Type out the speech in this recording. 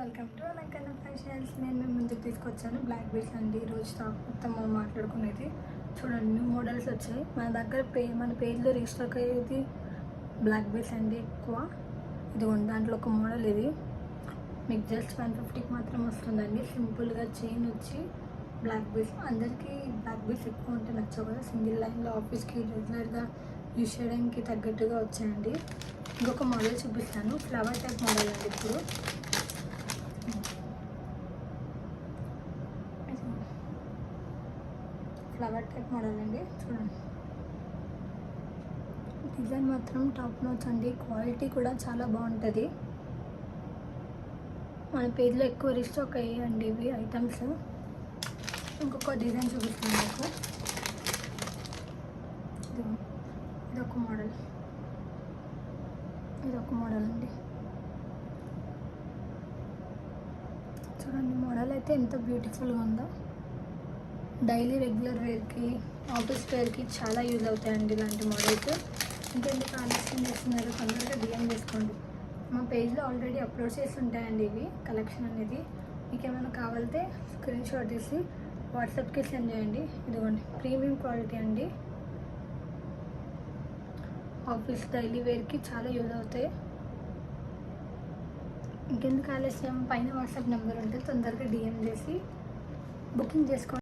Welcome to అలంకరణ fashions. నేను మేము ముందుకు తీసుకొచ్చాను బ్లాక్ బీడ్స్ అండి. ఈరోజు స్టాక్ మొత్తం మనం మాట్లాడుకునేది చూడండి. న్యూ మోడల్స్ వచ్చాయి మన దగ్గర. మన పేజ్లో రీస్టాక్ అయ్యేది బ్లాక్ బీడ్స్ అండి ఎక్కువ. ఇదిగోండి, దాంట్లో ఒక మోడల్ ఇది మీకు జస్ట్ 150కి మాత్రం వస్తుందండి. సింపుల్గా చైన్ వచ్చి బ్లాక్ బీడ్స్. అందరికీ బ్లాక్ బీడ్స్ ఎక్కువ ఉంటే నచ్చవు కదా, సింగిల్ లైన్లో ఆఫీస్కి రెగ్యులర్గా యూజ్ చేయడానికి తగ్గట్టుగా వచ్చాయండి. ఇంకొక మోడల్ చూపిస్తాను, ఫ్లవర్ టైప్ మోడల్ అండి. ఇప్పుడు ఫ్లవర్ టైప్ మోడల్ అండి. చూడండి, డిజైన్ మాత్రం టాప్ నోట్స్ అండి. క్వాలిటీ కూడా చాలా బాగుంటుంది. మన పేజ్లో ఎక్కువ రీస్టాక్ అయ్యాయండి ఇవి ఐటమ్స్. ఇంకొక డిజైన్ చూపిస్తాను మీకు. ఇదొక మోడల్, ఇదొక మోడల్ అండి. చూడండి, మోడల్ అయితే ఎంత బ్యూటిఫుల్గా ఉందో. డైలీ రెగ్యులర్ వేర్కి, ఆఫీస్ వేర్కి చాలా యూజ్ అవుతాయండి ఇలాంటి మోడల్స్. ఇంకెందుకు ఆలస్యం చేస్తున్నారు, తొందరగా డిఎం చేసుకోండి. మా పేజ్లో ఆల్రెడీ అప్లోడ్ చేసి ఉంటాయండి ఇవి కలెక్షన్ అనేది. మీకు ఏమైనా కావాలంటే స్క్రీన్ షాట్ తీసి వాట్సాప్కి సెండ్ చేయండి. ఇదిగోండి, ప్రీమియం క్వాలిటీ అండి. ఆఫీస్ డైలీ వేర్కి చాలా యూజ్ అవుతాయి. ఇంకెందుకు ఆలస్యం, పైన వాట్సాప్ నెంబర్ ఉంటే తొందరగా డిఎం చేసి బుకింగ్ చేసుకోండి.